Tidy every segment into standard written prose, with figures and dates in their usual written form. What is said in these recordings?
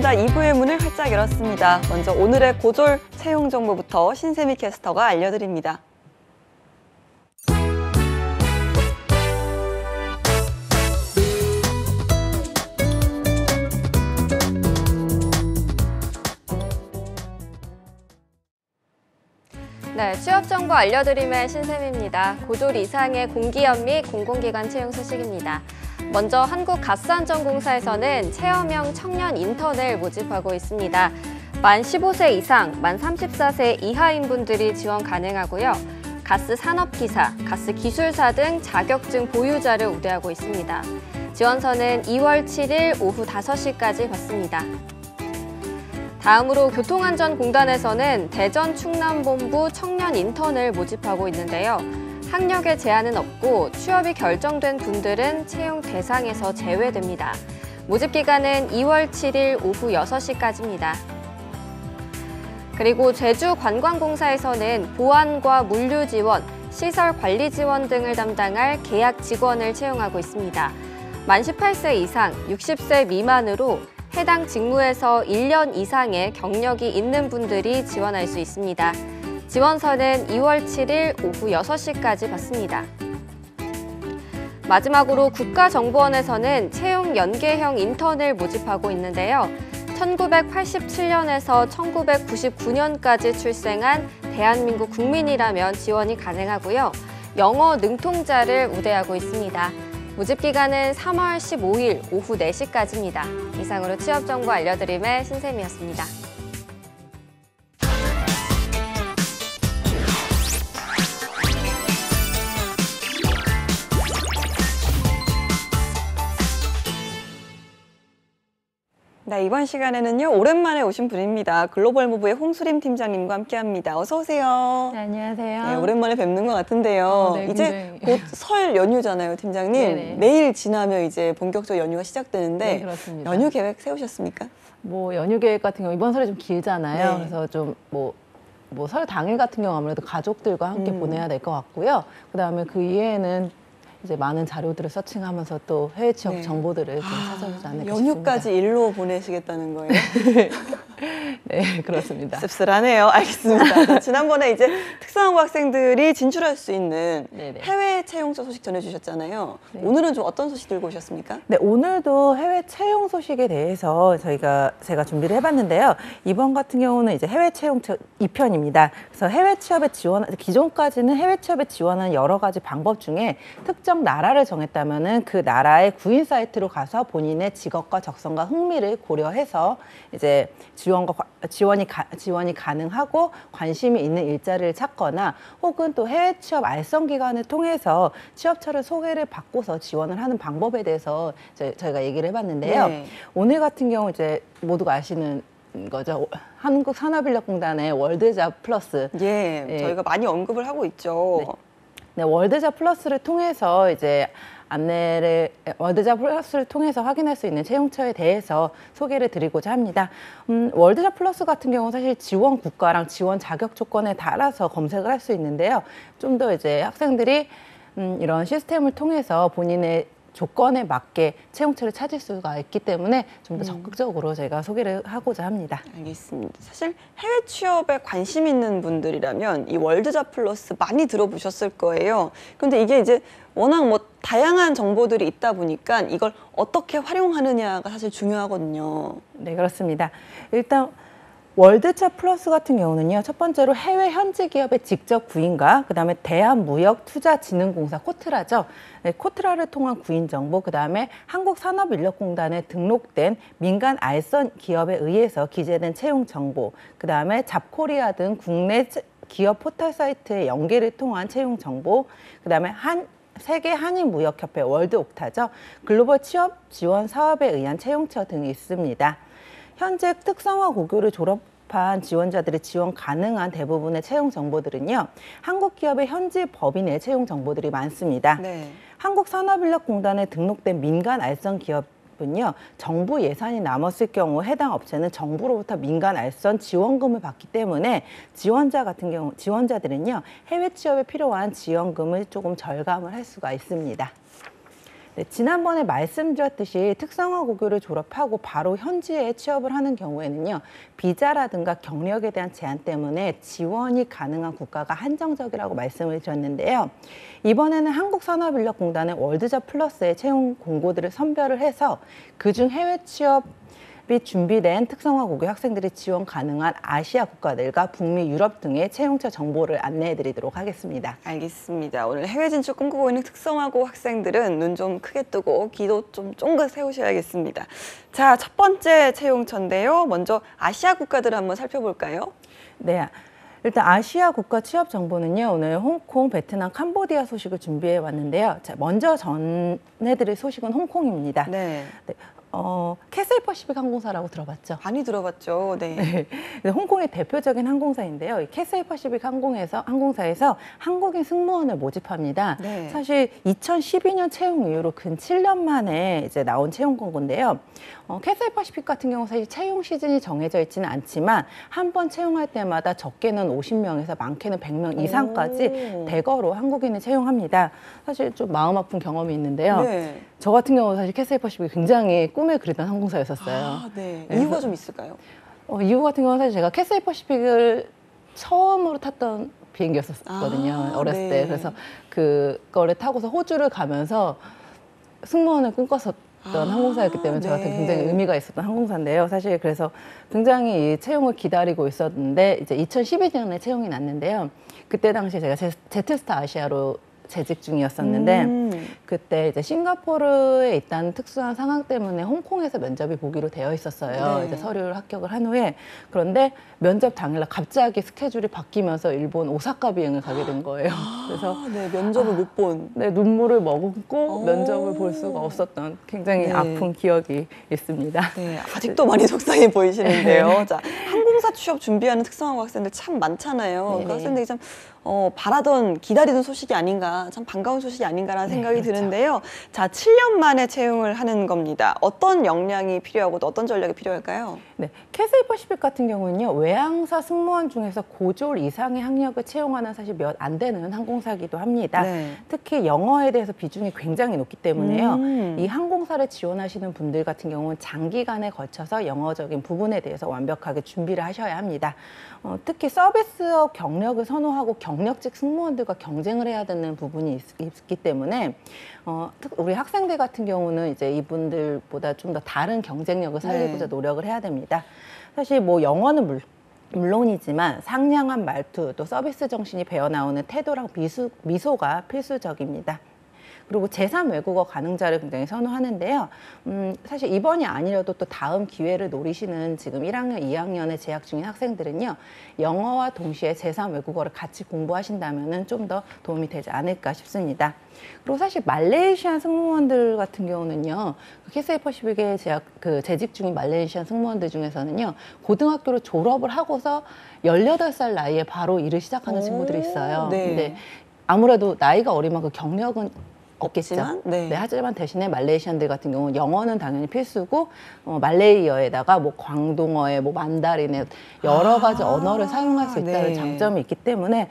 본다 2부의 문을 활짝 열었습니다. 먼저 오늘의 고졸 채용 정보부터 신세미 캐스터가 알려드립니다. 네, 취업 정보 알려드림의 신샘입니다. 고졸 이상의 공기업 및 공공기관 채용 소식입니다. 먼저 한국가스안전공사에서는 체험형 청년 인턴을 모집하고 있습니다. 만 15세 이상, 만 34세 이하인 분들이 지원 가능하고요. 가스 산업기사, 가스 기술사 등 자격증 보유자를 우대하고 있습니다. 지원서는 2월 7일 오후 5시까지 받습니다. 다음으로 교통안전공단에서는 대전 충남본부 청년 인턴을 모집하고 있는데요. 학력에 제한은 없고 취업이 결정된 분들은 채용 대상에서 제외됩니다. 모집 기간은 2월 7일 오후 6시까지입니다. 그리고 제주관광공사에서는 보안과 물류 지원, 시설 관리 지원 등을 담당할 계약 직원을 채용하고 있습니다. 만 18세 이상, 60세 미만으로 해당 직무에서 1년 이상의 경력이 있는 분들이 지원할 수 있습니다. 지원서는 2월 7일 오후 6시까지 받습니다. 마지막으로 국가정보원에서는 채용 연계형 인턴을 모집하고 있는데요. 1987년에서 1999년까지 출생한 대한민국 국민이라면 지원이 가능하고요. 영어 능통자를 우대하고 있습니다. 모집 기간은 3월 15일 오후 4시까지입니다. 이상으로 취업 정보 알려드림의 신샘이었습니다. 네, 이번 시간에는요, 오랜만에 오신 분입니다. 글로벌무브의 홍수림 팀장님과 함께합니다. 어서 오세요. 네, 안녕하세요. 네, 오랜만에 뵙는 것 같은데요. 네, 이제 곧 설 연휴잖아요, 팀장님. 네네. 내일 지나면 이제 본격적으로 연휴가 시작되는데 네, 그렇습니다. 연휴 계획 세우셨습니까? 뭐 연휴 계획 같은 경우 이번 설이 좀 길잖아요. 네. 그래서 좀 뭐 설 당일 같은 경우 아무래도 가족들과 함께 보내야 될 것 같고요. 그다음에 그 이외에는 이제 많은 자료들을 서칭하면서 또 해외 취업 네. 정보들을 좀 찾아보지 않을까 연휴까지 싶습니다. 일로 보내시겠다는 거예요? 네, 그렇습니다. 씁쓸하네요. 알겠습니다. 자, 지난번에 이제 특성화고 학생들이 진출할 수 있는 네네. 해외 채용처 소식 전해주셨잖아요. 네. 오늘은 좀 어떤 소식 들고 오셨습니까? 네, 오늘도 해외 채용 소식에 대해서 제가 준비를 해봤는데요. 이번 같은 경우는 이제 해외 채용 2편입니다. 그래서 해외 취업에 기존까지는 해외 취업에 지원하는 여러 가지 방법 중에 특정 나라를 정했다면은 그 나라의 구인 사이트로 가서 본인의 직업과 적성과 흥미를 고려해서 이제 지원이 가능하고 관심이 있는 일자리를 찾거나 혹은 또 해외 취업 알선 기관을 통해서 취업처를 소개를 받고서 지원을 하는 방법에 대해서 저희가 얘기를 해봤는데요. 네. 오늘 같은 경우 이제 모두가 아시는 거죠. 한국산업인력공단의 월드잡 플러스. 예, 네. 저희가 많이 언급을 하고 있죠. 네, 월드잡 플러스를 통해서 이제 월드잡 플러스를 통해서 확인할 수 있는 채용처에 대해서 소개를 드리고자 합니다. 월드잡 플러스 같은 경우는 사실 지원 국가랑 지원 자격 조건에 따라서 검색을 할 수 있는데요. 좀 더 이제 학생들이 이런 시스템을 통해서 본인의 조건에 맞게 채용처를 찾을 수가 있기 때문에 좀 더 적극적으로 제가 소개를 하고자 합니다. 알겠습니다. 사실 해외 취업에 관심 있는 분들이라면 이 월드잡 플러스 많이 들어보셨을 거예요. 그런데 이게 이제 워낙 뭐 다양한 정보들이 있다 보니까 이걸 어떻게 활용하느냐가 사실 중요하거든요. 네, 그렇습니다. 일단 월드잡 플러스 같은 경우는요, 첫 번째로 해외 현지 기업의 직접 구인과 그다음에 대한무역투자진흥공사 코트라죠. 네, 코트라를 통한 구인 정보, 그다음에 한국산업인력공단에 등록된 민간 알선 기업에 의해서 기재된 채용 정보, 그다음에 잡코리아 등 국내 기업 포털 사이트의 연계를 통한 채용 정보, 그다음에 세계 한인무역협회 월드옥타죠. 글로벌 취업 지원 사업에 의한 채용처 등이 있습니다. 현재 특성화 고교를 졸업한 지원자들이 지원 가능한 대부분의 채용 정보들은요, 한국 기업의 현지 법인의 채용 정보들이 많습니다. 네. 한국산업인력공단에 등록된 민간 알선 기업은요, 정부 예산이 남았을 경우 해당 업체는 정부로부터 민간 알선 지원금을 받기 때문에 지원자들은요, 해외 취업에 필요한 지원금을 조금 절감을 할 수가 있습니다. 네, 지난번에 말씀드렸듯이 특성화 고교를 졸업하고 바로 현지에 취업을 하는 경우에는요, 비자라든가 경력에 대한 제한 때문에 지원이 가능한 국가가 한정적이라고 말씀을 드렸는데요. 이번에는 한국산업인력공단은 월드잡 플러스의 채용 공고들을 선별을 해서 그중 해외 취업이 준비된 특성화 고교 학생들이 지원 가능한 아시아 국가들과 북미, 유럽 등의 채용처 정보를 안내해 드리도록 하겠습니다. 알겠습니다. 오늘 해외 진출 꿈꾸고 있는 특성화고 학생들은 눈 좀 크게 뜨고 귀도 좀 쫑긋 세우셔야겠습니다. 자, 첫 번째 채용처인데요. 먼저 아시아 국가들을 한번 살펴볼까요? 네. 일단 아시아 국가 취업 정보는요, 오늘 홍콩, 베트남, 캄보디아 소식을 준비해 왔는데요. 자, 먼저 전해드릴 소식은 홍콩입니다. 네. 네. 캐세이 퍼시픽 항공사라고 들어봤죠? 많이 들어봤죠. 네. 네. 홍콩의 대표적인 항공사인데요. 이 캐세이 퍼시픽 항공사에서 한국인 승무원을 모집합니다. 네. 사실 2012년 채용 이후로 근 7년 만에 이제 나온 채용 공고인데요. 캐세이 퍼시픽 같은 경우 사실 채용 시즌이 정해져 있지는 않지만 한 번 채용할 때마다 적게는 50명에서 많게는 100명 이상까지 대거로 한국인을 채용합니다. 사실 좀 마음 아픈 경험이 있는데요. 네. 저 같은 경우 사실 캐세이 퍼시픽이 굉장히 꿈에 그리던 항공사였었어요. 아, 네. 네. 이유가 좀 있을까요? 이유 같은 경우는 사실 제가 캐세이 퍼시픽을 처음으로 탔던 비행기였었거든요. 어렸을 네. 때. 그래서 그거를 타고서 호주를 가면서 승무원을 꿈꿨었던 항공사였기 때문에 저한테 네. 굉장히 의미가 있었던 항공사인데요. 사실 그래서 굉장히 이 채용을 기다리고 있었는데 이제 2012년에 채용이 났는데요. 그때 당시 제가 제트스타 아시아로 재직 중이었었는데 그때 이제 싱가포르에 있다는 특수한 상황 때문에 홍콩에서 면접이 보기로 되어 있었어요. 네. 이제 서류를 합격을 한 후에 그런데 면접 당일날 갑자기 스케줄이 바뀌면서 일본 오사카 비행을 가게 된 거예요. 그래서 네, 면접을 못 본. 네, 눈물을 머금고 오. 면접을 볼 수가 없었던 굉장히 네. 아픈 기억이 있습니다. 네, 아직도 많이 속상해 보이시는데요. 자, 항공사 취업 준비하는 특성화고 학생들 참 많잖아요. 네. 그 학생들이 참 바라던 기다리던 소식이 아닌가, 참 반가운 소식이 아닌가라는 네, 생각이 그렇죠. 드는데요. 자, 7년 만에 채용을 하는 겁니다. 어떤 역량이 필요하고 또 어떤 전략이 필요할까요? 네, 캐세이 퍼시픽 같은 경우는요, 외항사 승무원 중에서 고졸 이상의 학력을 채용하는 사실 몇 안 되는 항공사기도 합니다. 네. 특히 영어에 대해서 비중이 굉장히 높기 때문에요. 음. 이 항공사를 지원하시는 분들 같은 경우는 장기간에 걸쳐서 영어적인 부분에 대해서 완벽하게 준비를 하셔야 합니다. 특히 서비스업 경력을 선호하고 경력직 승무원들과 경쟁을 해야 되는 부분이 있기 때문에 우리 학생들 같은 경우는 이제 이분들보다 좀 더 다른 경쟁력을 살리고자 네. 노력을 해야 됩니다. 사실 뭐 영어는 물론이지만 상냥한 말투, 또 서비스 정신이 배어나오는 태도랑 미소가 필수적입니다. 그리고 제3 외국어 가능자를 굉장히 선호하는데요. 사실 이번이 아니라도 또 다음 기회를 노리시는 지금 1학년, 2학년에 재학 중인 학생들은요. 영어와 동시에 제3 외국어를 같이 공부하신다면 좀 더 도움이 되지 않을까 싶습니다. 그리고 사실 말레이시안 승무원들 같은 경우는요. 캐세이 퍼시픽에 재직 중인 말레이시안 승무원들 중에서는요. 고등학교를 졸업을 하고서 18살 나이에 바로 일을 시작하는 친구들이 있어요. 네. 근데 아무래도 나이가 어리면 그 경력은 없겠죠. 없지만, 네. 하지만 대신에 말레이시안들 같은 경우는 영어는 당연히 필수고 말레이어에다가 뭐 광동어에 뭐 만다린에 여러 가지 언어를 사용할 수 있다는 네. 장점이 있기 때문에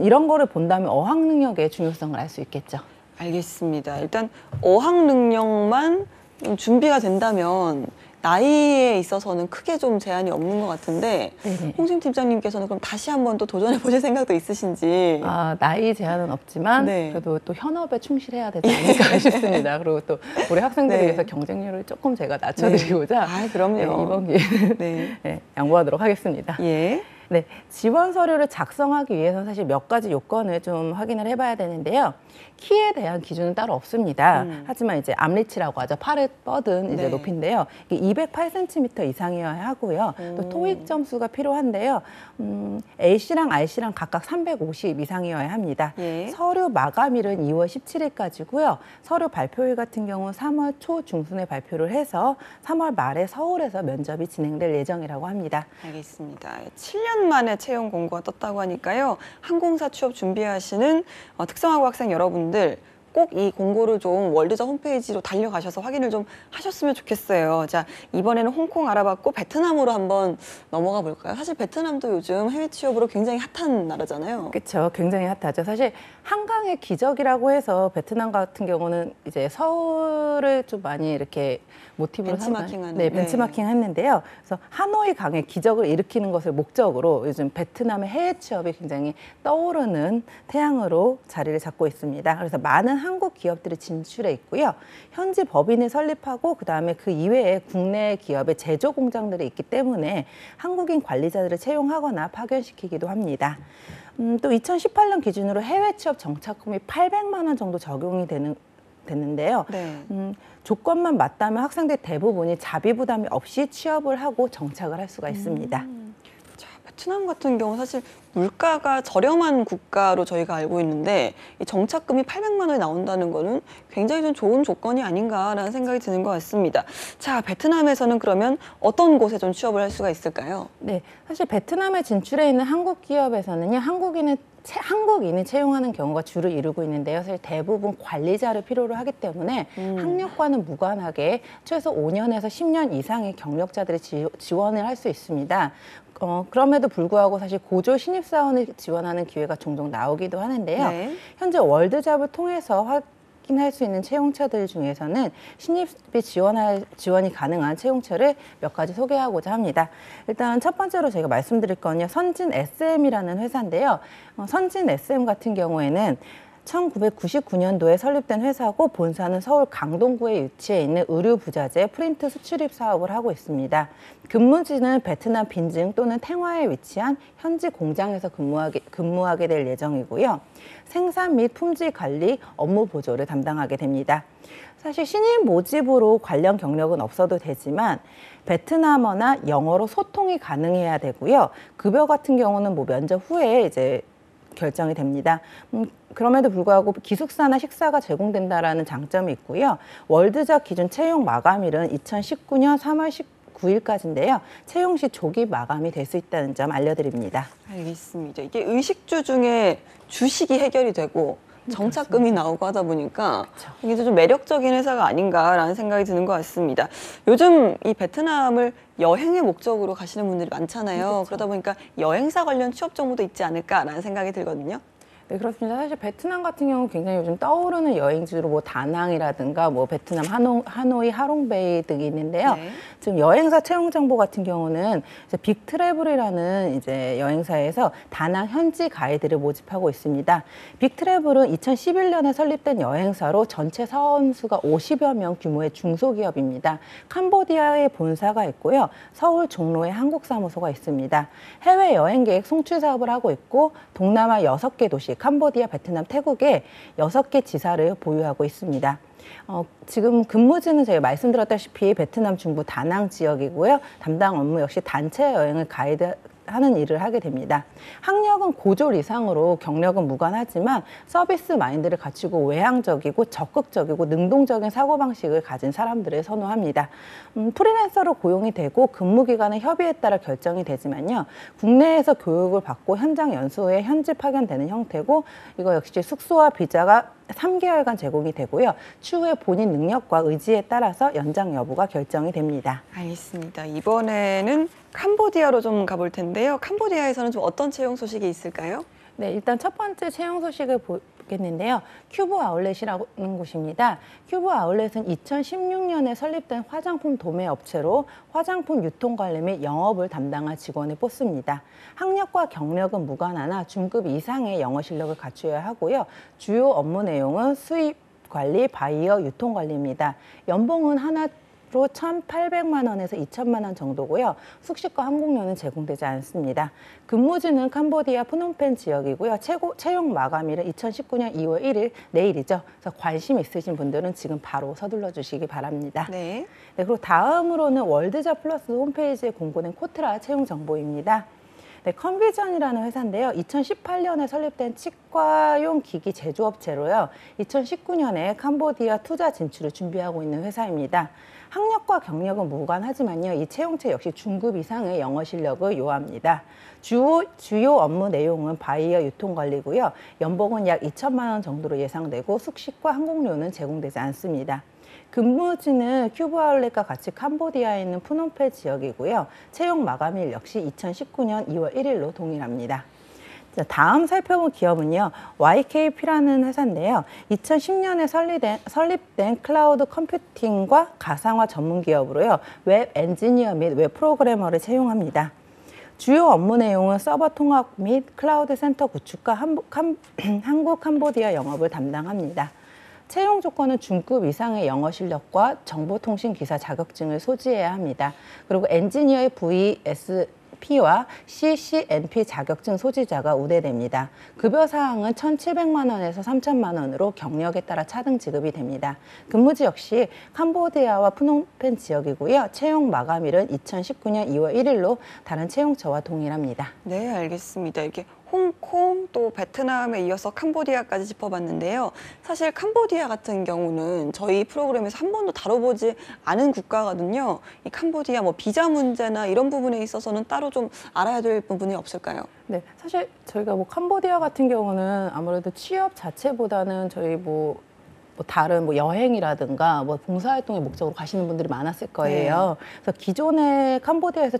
이런 거를 본다면 어학 능력의 중요성을 알 수 있겠죠. 알겠습니다. 일단 어학 능력만 좀 준비가 된다면 나이에 있어서는 크게 좀 제한이 없는 것 같은데 네네. 홍심 팀장님께서는 그럼 다시 한번 또 도전해 보실 생각도 있으신지. 나이 제한은 없지만 네. 그래도 또 현업에 충실해야 되지 않을까 싶습니다. 그리고 또 우리 학생들을 네. 위해서 경쟁률을 조금 제가 낮춰드리고자 그럼요. 네, 이번 기회는 네. 네, 양보하도록 하겠습니다. 예. 네, 지원 서류를 작성하기 위해서는 사실 몇 가지 요건을 좀 확인을 해봐야 되는데요. 키에 대한 기준은 따로 없습니다. 하지만 이제 암리치라고 하죠. 팔을 뻗은 이제 네. 높이인데요. 이게 208cm 이상이어야 하고요. 또 토익 점수가 필요한데요. A씨랑 R씨랑 각각 350 이상이어야 합니다. 예. 서류 마감일은 2월 17일까지고요. 서류 발표일 같은 경우는 3월 초 중순에 발표를 해서 3월 말에 서울에서 면접이 진행될 예정이라고 합니다. 알겠습니다. 7년 만에 채용 공고가 떴다고 하니까요. 항공사 취업 준비하시는 특성화고 학생 여러분들 꼭 이 공고를 좀 월드잡 홈페이지로 달려가셔서 확인을 좀 하셨으면 좋겠어요. 자, 이번에는 홍콩 알아봤고 베트남으로 한번 넘어가 볼까요? 사실 베트남도 요즘 해외 취업으로 굉장히 핫한 나라잖아요. 그렇죠. 굉장히 핫하죠. 사실 한강의 기적이라고 해서 베트남 같은 경우는 이제 서울을 좀 많이 이렇게 모티브로 벤치마킹하는. 네, 벤치마킹 했는데요. 그래서 하노이 강의 기적을 일으키는 것을 목적으로 요즘 베트남의 해외 취업이 굉장히 떠오르는 태양으로 자리를 잡고 있습니다. 그래서 많은 한국 기업들이 진출해 있고요. 현지 법인을 설립하고 그다음에 그 이외에 국내 기업의 제조 공장들이 있기 때문에 한국인 관리자들을 채용하거나 파견시키기도 합니다. 또 2018년 기준으로 해외 취업 정착금이 800만 원 정도 적용이 됐는데요. 네. 조건만 맞다면 학생들 대부분이 자비 부담이 없이 취업을 하고 정착을 할 수가 있습니다. 자, 베트남 같은 경우 사실 물가가 저렴한 국가로 저희가 알고 있는데 이 정착금이 800만 원이 나온다는 거는 굉장히 좀 좋은 조건이 아닌가라는 생각이 드는 것 같습니다. 자, 베트남에서는 그러면 어떤 곳에 좀 취업을 할 수가 있을까요? 네, 사실 베트남에 진출해 있는 한국 기업에서는요, 한국인을 채용하는 경우가 주를 이루고 있는데요. 사실 대부분 관리자를 필요로 하기 때문에 학력과는 무관하게 최소 5년에서 10년 이상의 경력자들이 지원을 할 수 있습니다. 그럼에도 불구하고 사실 고졸 신입사원을 지원하는 기회가 종종 나오기도 하는데요. 네. 현재 월드잡을 통해서 확인할 수 있는 채용처들 중에서는 신입이 지원이 가능한 채용처를 몇 가지 소개하고자 합니다. 일단 첫 번째로 저희가 말씀드릴 건요. 선진 SM이라는 회사인데요. 선진 SM 같은 경우에는 1999년도에 설립된 회사고 본사는 서울 강동구에 위치해 있는 의류부자재 프린트 수출입 사업을 하고 있습니다. 근무지는 베트남 빈증 또는 탱화에 위치한 현지 공장에서 근무하게 될 예정이고요. 생산 및 품질 관리, 업무 보조를 담당하게 됩니다. 사실 신입 모집으로 관련 경력은 없어도 되지만 베트남어나 영어로 소통이 가능해야 되고요. 급여 같은 경우는 면접 후에 이제 결정이 됩니다. 그럼에도 불구하고 기숙사나 식사가 제공된다라는 장점이 있고요. 월드잡 기준 채용 마감일은 2019년 3월 19일까지인데요. 채용 시 조기 마감이 될 수 있다는 점 알려드립니다. 알겠습니다. 이게 의식주 중에 주식이 해결이 되고 정착금이 나오고 하다 보니까 이게 좀 매력적인 회사가 아닌가라는 생각이 드는 것 같습니다. 요즘 이 베트남을 여행의 목적으로 가시는 분들이 많잖아요. 그렇죠. 그러다 보니까 여행사 관련 취업 정보도 있지 않을까라는 생각이 들거든요. 네, 그렇습니다. 사실 베트남 같은 경우는 굉장히 요즘 떠오르는 여행지로 뭐 다낭이라든가 베트남 하노이, 하롱베이 등이 있는데요. 네. 지금 여행사 채용 정보 같은 경우는 이제 빅트래블이라는 이제 여행사에서 다낭 현지 가이드를 모집하고 있습니다. 빅트래블은 2011년에 설립된 여행사로 전체 사원 수가 50여 명 규모의 중소기업입니다. 캄보디아에 본사가 있고요. 서울 종로에 한국 사무소가 있습니다. 해외 여행 계획 송출 사업을 하고 있고 동남아 6개 도시 캄보디아, 베트남, 태국에 6개 지사를 보유하고 있습니다. 지금 근무지는 저희가 말씀드렸다시피 베트남 중부 다낭 지역이고요. 담당 업무 역시 단체 여행을 가이드하는 일을 하게 됩니다. 학력은 고졸 이상으로 경력은 무관하지만 서비스 마인드를 갖추고 외향적이고 적극적이고 능동적인 사고방식을 가진 사람들을 선호합니다. 프리랜서로 고용이 되고 근무기간은 협의에 따라 결정이 되지만요. 국내에서 교육을 받고 현장 연수 후에 현지 파견되는 형태고 이거 역시 숙소와 비자가 3개월간 제공이 되고요. 추후에 본인 능력과 의지에 따라서 연장 여부가 결정이 됩니다. 알겠습니다. 이번에는 캄보디아로 좀 가볼 텐데요. 캄보디아에서는 좀 어떤 채용 소식이 있을까요? 네, 일단 첫 번째 채용 소식을 보겠는데요. 큐브 아울렛이라는 곳입니다. 큐브 아울렛은 2016년에 설립된 화장품 도매 업체로 화장품 유통 관리 및 영업을 담당할 직원을 뽑습니다. 학력과 경력은 무관하나 중급 이상의 영어 실력을 갖추어야 하고요. 주요 업무 내용은 수입 관리, 바이어, 유통 관리입니다. 연봉은 하나로 1,800만 원에서 2,000만 원 정도고요. 숙식과 항공료는 제공되지 않습니다. 근무지는 캄보디아 프놈펜 지역이고요. 채용 마감일은 2019년 2월 1일 내일이죠. 그래서 관심 있으신 분들은 지금 바로 서둘러 주시기 바랍니다. 네. 네, 그리고 다음으로는 월드잡 플러스 홈페이지에 공고된 코트라 채용 정보입니다. 네, 컨비전이라는 회사인데요. 2018년에 설립된 치과용 기기 제조업체로요. 2019년에 캄보디아 투자 진출을 준비하고 있는 회사입니다. 학력과 경력은 무관하지만요. 이 채용체 역시 중급 이상의 영어 실력을 요합니다. 주요 업무 내용은 바이어 유통 관리고요. 연봉은 약 2천만 원 정도로 예상되고 숙식과 항공료는 제공되지 않습니다. 근무지는 큐브 아울렛과 같이 캄보디아에 있는 푸놈페 지역이고요. 채용 마감일 역시 2019년 2월 1일로 동일합니다. 자, 다음 살펴본 기업은요, YKP라는 회사인데요. 2010년에 설립된 클라우드 컴퓨팅과 가상화 전문 기업으로요, 웹 엔지니어 및 웹 프로그래머를 채용합니다. 주요 업무 내용은 서버 통합 및 클라우드 센터 구축과 한국 캄보디아 영업을 담당합니다. 채용 조건은 중급 이상의 영어 실력과 정보통신 기사 자격증을 소지해야 합니다. 그리고 엔지니어의 VSP와 CCNP 자격증 소지자가 우대됩니다. 급여 사항은 1,700만 원에서 3,000만 원으로 경력에 따라 차등 지급이 됩니다. 근무지 역시 캄보디아와 프놈펜 지역이고요. 채용 마감일은 2019년 2월 1일로 다른 채용처와 동일합니다. 네, 알겠습니다. 이렇게 홍콩 또 베트남에 이어서 캄보디아까지 짚어봤는데요. 사실 캄보디아 같은 경우는 저희 프로그램에서 한 번도 다뤄보지 않은 국가거든요. 이 캄보디아 뭐 비자 문제나 이런 부분에 있어서는 따로 좀 알아야 될 부분이 없을까요? 네, 사실 저희가 뭐 캄보디아 같은 경우는 아무래도 취업 자체보다는 저희 뭐 다른 뭐 여행이라든가 뭐 봉사활동의 목적으로 가시는 분들이 많았을 거예요. 그래서 기존에 캄보디아에서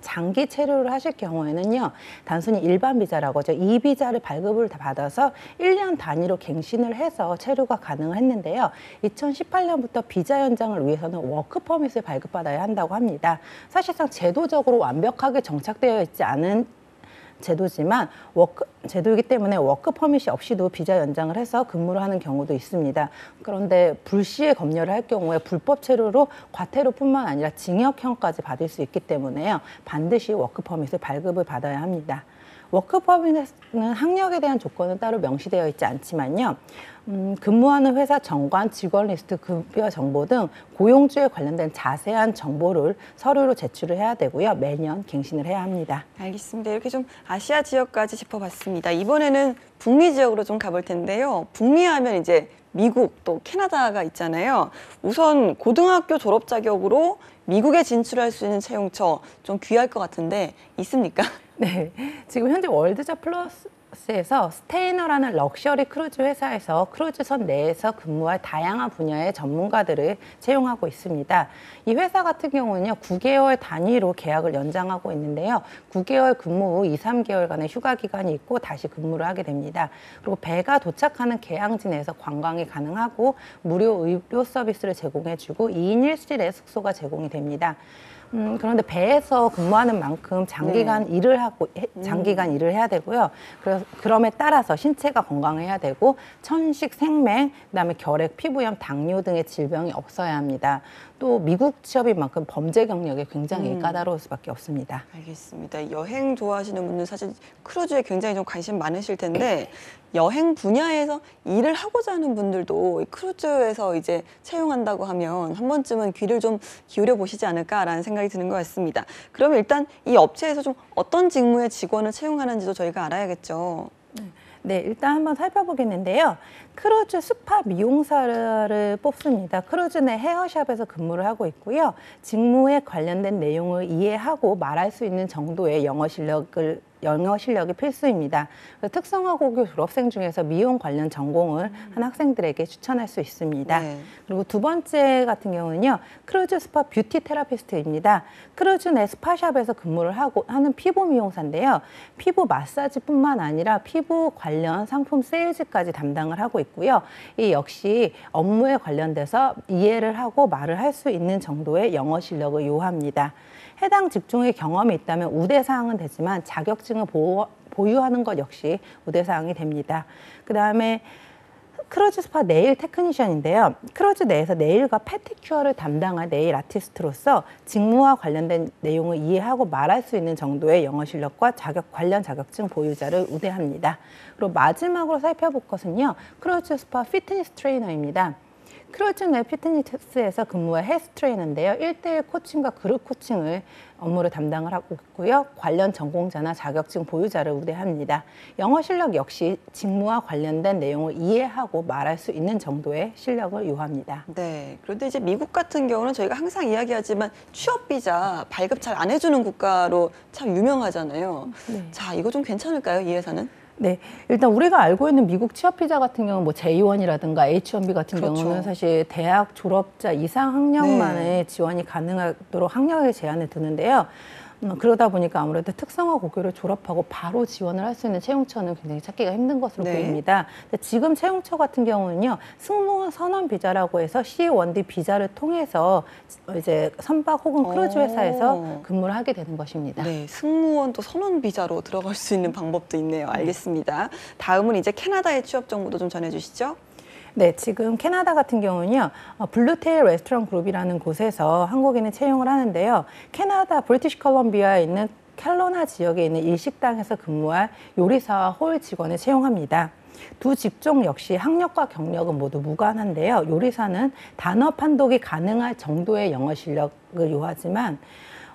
장기 체류를 하실 경우에는요, 단순히 일반 비자라고 하죠. 이 비자를 발급을 받아서 1년 단위로 갱신을 해서 체류가 가능했는데요. 2018년부터 비자 연장을 위해서는 워크 퍼밋을 발급받아야 한다고 합니다. 사실상 제도적으로 완벽하게 정착되어 있지 않은 제도지만 제도이기 때문에 워크 퍼밋이 없이도 비자 연장을 해서 근무를 하는 경우도 있습니다. 그런데 불시에 검열을 할 경우에 불법 체류로 과태료뿐만 아니라 징역형까지 받을 수 있기 때문에요. 반드시 워크 퍼밋을 발급을 받아야 합니다. 워크 퍼밋은 학력에 대한 조건은 따로 명시되어 있지 않지만요. 근무하는 회사 정관, 직원 리스트, 급여 정보 등 고용주에 관련된 자세한 정보를 서류로 제출을 해야 되고요. 매년 갱신을 해야 합니다. 알겠습니다. 이렇게 좀 아시아 지역까지 짚어봤습니다. 이번에는 북미 지역으로 좀 가볼 텐데요. 북미 하면 이제 미국 또 캐나다가 있잖아요. 우선 고등학교 졸업 자격으로 미국에 진출할 수 있는 채용처 좀 귀할 것 같은데 있습니까? 네, 지금 현재 월드잡 플러스에서 스테이너라는 럭셔리 크루즈 회사에서 크루즈선 내에서 근무할 다양한 분야의 전문가들을 채용하고 있습니다. 이 회사 같은 경우는요, 9개월 단위로 계약을 연장하고 있는데요. 9개월 근무 후 2, 3개월간의 휴가 기간이 있고 다시 근무를 하게 됩니다. 그리고 배가 도착하는 개항진에서 관광이 가능하고 무료 의료 서비스를 제공해주고 2인 1실의 숙소가 제공이 됩니다. 그런데 배에서 근무하는 만큼 장기간 장기간 일을 해야 되고요. 그럼에 따라서 신체가 건강해야 되고 천식, 생맹, 그다음에 결핵, 피부염, 당뇨 등의 질병이 없어야 합니다. 또 미국 취업인 만큼 범죄 경력이 굉장히 까다로울 수밖에 없습니다. 알겠습니다. 여행 좋아하시는 분들 사실 크루즈에 굉장히 좀 관심 많으실 텐데 여행 분야에서 일을 하고자 하는 분들도 크루즈에서 이제 채용한다고 하면 한 번쯤은 귀를 좀 기울여 보시지 않을까라는 생각이 드는 것 같습니다. 그러면 일단 이 업체에서 좀 어떤 직무의 직원을 채용하는지도 저희가 알아야겠죠. 네, 일단 한번 살펴보겠는데요. 크루즈 스파 미용사를 뽑습니다. 크루즈 내 헤어샵에서 근무를 하고 있고요. 직무에 관련된 내용을 이해하고 말할 수 있는 정도의 영어 실력이 필수입니다. 특성화고교 졸업생 중에서 미용 관련 전공을 한 학생들에게 추천할 수 있습니다. 네. 그리고 두 번째 같은 경우는요, 크루즈 스파 뷰티 테라피스트입니다. 크루즈 내 스파샵에서 근무를 하는 피부 미용사인데요. 피부 마사지뿐만 아니라 피부 관련 상품 세일즈까지 담당을 하고 있고요. 이 역시 업무에 관련돼서 이해를 하고 말을 할 수 있는 정도의 영어 실력을 요합니다. 해당 직종의 경험이 있다면 우대사항은 되지만 자격증을 보유하는 것 역시 우대사항이 됩니다. 그 다음에 크루즈 스파 네일 테크니션인데요. 크루즈 내에서 네일과 패티큐어를 담당할 네일 아티스트로서 직무와 관련된 내용을 이해하고 말할 수 있는 정도의 영어 실력과 관련 자격증 보유자를 우대합니다. 그리고 마지막으로 살펴볼 것은요, 크루즈 스파 피트니스 트레이너입니다. 크루즈네 피트니스에서 근무한 헬스 트레이너인데요. 1대1 코칭과 그룹 코칭을 업무를 담당을 하고 있고요. 관련 전공자나 자격증 보유자를 우대합니다. 영어 실력 역시 직무와 관련된 내용을 이해하고 말할 수 있는 정도의 실력을 요합니다. 네. 그런데 이제 미국 같은 경우는 저희가 항상 이야기하지만 취업 비자 발급 잘 안 해주는 국가로 참 유명하잖아요. 네. 자, 이거 좀 괜찮을까요, 이 회사는? 네, 일단 우리가 알고 있는 미국 취업 비자 같은 경우는 뭐 J1이라든가 H1B 같은 그렇죠. 경우는 사실 대학 졸업자 이상 학력만의 네. 지원이 가능하도록 학력에 제한을 두는데요. 그러다 보니까 아무래도 특성화 고교를 졸업하고 바로 지원을 할 수 있는 채용처는 굉장히 찾기가 힘든 것으로 네. 보입니다. 근데 지금 채용처 같은 경우는요, 승무원 선원 비자라고 해서 C1D 비자를 통해서 이제 선박 혹은 크루즈 회사에서 근무를 하게 되는 것입니다. 네, 승무원 또 선원 비자로 들어갈 수 있는 방법도 있네요. 알겠습니다. 다음은 이제 캐나다의 취업 정보도 좀 전해주시죠. 네, 지금 캐나다 같은 경우는요, 블루테일 레스토랑 그룹이라는 곳에서 한국인을 채용을 하는데요. 캐나다 브리티시 컬럼비아에 있는 켈로나 지역에 있는 일식당에서 근무할 요리사와 홀 직원을 채용합니다. 두 직종 역시 학력과 경력은 모두 무관한데요. 요리사는 단어 판독이 가능할 정도의 영어 실력을 요하지만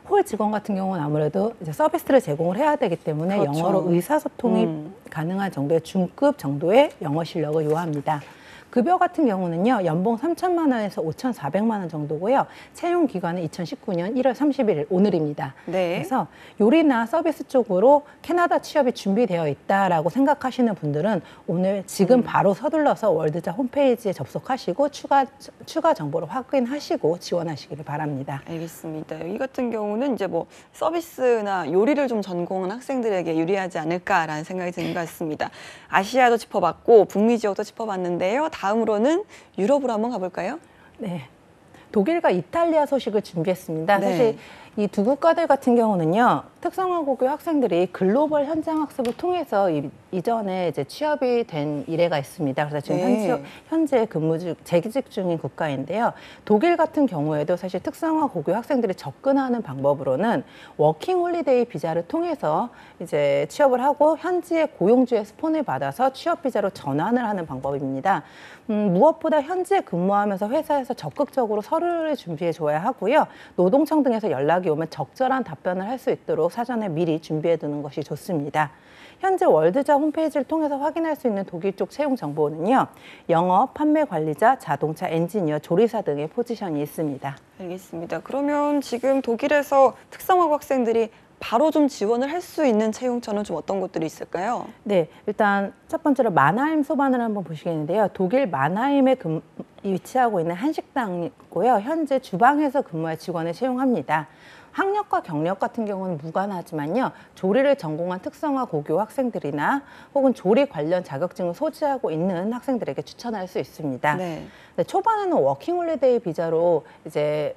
홀 직원 같은 경우는 아무래도 이제 서비스를 제공을 해야 되기 때문에 그렇죠. 영어로 의사소통이 가능한 정도의 중급 정도의 영어 실력을 요합니다. 급여 같은 경우는요, 연봉 3천만 원에서 5,400만 원 정도고요. 채용 기간은 2019년 1월 31일 오늘입니다. 네. 그래서 요리나 서비스 쪽으로 캐나다 취업이 준비되어 있다라고 생각하시는 분들은 오늘 지금 바로 서둘러서 월드잡 홈페이지에 접속하시고 추가 정보를 확인하시고 지원하시기를 바랍니다. 알겠습니다. 여기 같은 경우는 이제 뭐 서비스나 요리를 좀 전공한 학생들에게 유리하지 않을까라는 생각이 드는 것 같습니다. 아시아도 짚어봤고 북미 지역도 짚어봤는데요. 다음으로는 유럽으로 한번 가볼까요? 네. 독일과 이탈리아 소식을 준비했습니다. 네. 사실 이 두 국가들 같은 경우는요, 특성화 고교 학생들이 글로벌 현장 학습을 통해서 이전에 이제 취업이 된 이래가 있습니다. 그래서 지금 네. 현재 재직 중인 국가인데요. 독일 같은 경우에도 사실 특성화 고교 학생들이 접근하는 방법으로는 워킹 홀리데이 비자를 통해서 이제 취업을 하고 현지의 고용주의 스폰을 받아서 취업 비자로 전환을 하는 방법입니다. 무엇보다 현지에 근무하면서 회사에서 적극적으로 서류를 준비해 줘야 하고요. 노동청 등에서 연락이 오면 적절한 답변을 할 수 있도록 사전에 미리 준비해 두는 것이 좋습니다. 현재 월드잡 홈페이지를 통해서 확인할 수 있는 독일 쪽 채용 정보는요, 영업, 판매 관리자, 자동차 엔지니어, 조리사 등의 포지션이 있습니다. 알겠습니다. 그러면 지금 독일에서 특성화고 학생들이 바로 좀 지원을 할 수 있는 채용처는 좀 어떤 곳들이 있을까요? 네, 일단 첫 번째로 마나임 소반을 한번 보시겠는데요. 독일 마나임에 위치하고 있는 한식당이고요. 현재 주방에서 근무할 직원을 채용합니다. 학력과 경력 같은 경우는 무관하지만요, 조리를 전공한 특성화 고교 학생들이나 혹은 조리 관련 자격증을 소지하고 있는 학생들에게 추천할 수 있습니다. 네. 초반에는 워킹홀리데이 비자로 이제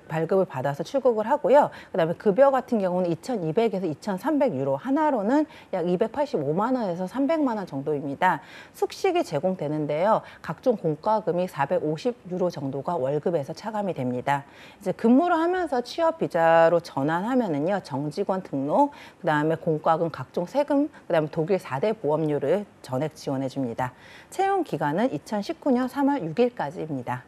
발급을 받아서 출국을 하고요. 그다음에 급여 같은 경우는 2,200에서 2,300유로, 하나로는 약 285만 원에서 300만 원 정도입니다. 숙식이 제공되는데요. 각종 공과금이 450유로 정도가 월급에서 차감이 됩니다. 이제 근무를 하면서 취업 비자로 전환하면은요, 정직원 등록, 그다음에 공과금, 각종 세금, 그다음에 독일 4대 보험료를 전액 지원해 줍니다. 채용 기간은 2019년 3월 6일까지입니다.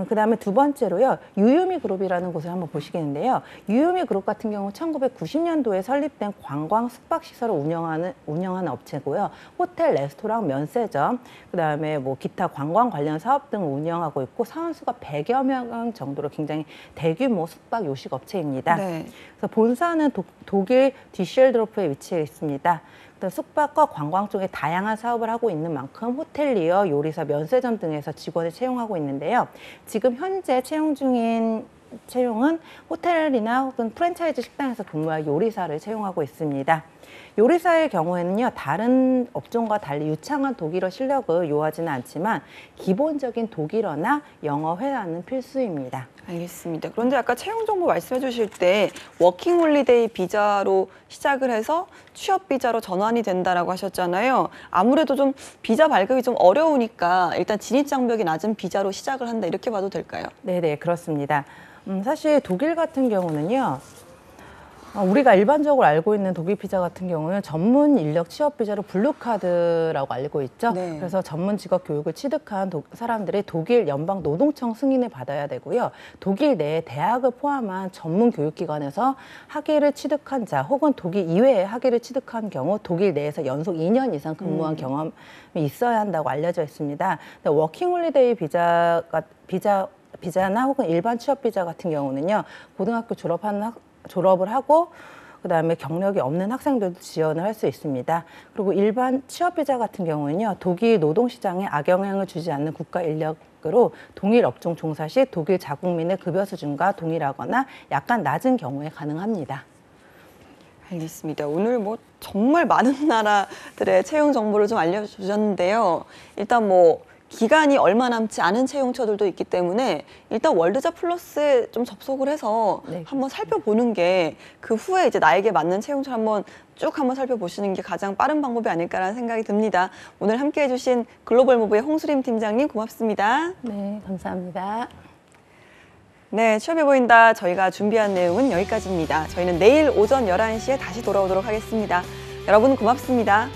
그다음에 두 번째로요, 유유미 그룹이라는 곳을 한번 보시겠는데요. 유유미 그룹 같은 경우 1990년도에 설립된 관광 숙박시설을 운영하는 업체고요. 호텔, 레스토랑, 면세점, 그다음에 뭐 기타 관광 관련 사업 등을 운영하고 있고, 사원수가 100여 명 정도로 굉장히 대규모 숙박 요식 업체입니다. 네. 그래서 본사는 독일 뒤셀도르프에 위치해 있습니다. 숙박과 관광 쪽에 다양한 사업을 하고 있는 만큼 호텔리어, 요리사, 면세점 등에서 직원을 채용하고 있는데요. 지금 현재 채용 중인 채용은 호텔이나 혹은 프랜차이즈 식당에서 근무할 요리사를 채용하고 있습니다. 요리사의 경우에는요, 다른 업종과 달리 유창한 독일어 실력을 요하지는 않지만 기본적인 독일어나 영어 회화는 필수입니다. 알겠습니다. 그런데 아까 채용 정보 말씀해 주실 때 워킹 홀리데이 비자로 시작을 해서 취업 비자로 전환이 된다라고 하셨잖아요. 아무래도 좀 비자 발급이 좀 어려우니까 일단 진입 장벽이 낮은 비자로 시작을 한다, 이렇게 봐도 될까요? 네네, 그렇습니다. 사실 독일 같은 경우는요, 우리가 일반적으로 알고 있는 독일 비자 같은 경우는 전문 인력 취업 비자로 블루카드라고 알고 있죠. 네. 그래서 전문 직업 교육을 취득한 사람들이 독일 연방 노동청 승인을 받아야 되고요. 독일 내에 대학을 포함한 전문 교육기관에서 학위를 취득한 자 혹은 독일 이외에 학위를 취득한 경우 독일 내에서 연속 2년 이상 근무한 경험이 있어야 한다고 알려져 있습니다. 워킹홀리데이 비자나 혹은 일반 취업 비자 같은 경우는요. 고등학교 졸업을 하고 그다음에 경력이 없는 학생들도 지원을 할 수 있습니다. 그리고 일반 취업 비자 같은 경우는요. 독일 노동시장에 악영향을 주지 않는 국가 인력으로 동일 업종 종사 시 독일 자국민의 급여 수준과 동일하거나 약간 낮은 경우에 가능합니다. 알겠습니다. 오늘 뭐 정말 많은 나라들의 채용 정보를 좀 알려주셨는데요. 일단 뭐 기간이 얼마 남지 않은 채용처들도 있기 때문에 일단 월드잡 플러스에 좀 접속을 해서 네, 한번 살펴보는 게 그 후에 이제 나에게 맞는 채용처를 한번 살펴보시는 게 가장 빠른 방법이 아닐까라는 생각이 듭니다. 오늘 함께해 주신 글로벌 모브의 홍수림 팀장님 고맙습니다. 네, 감사합니다. 네, 취업해 보인다. 저희가 준비한 내용은 여기까지입니다. 저희는 내일 오전 11시에 다시 돌아오도록 하겠습니다. 여러분 고맙습니다.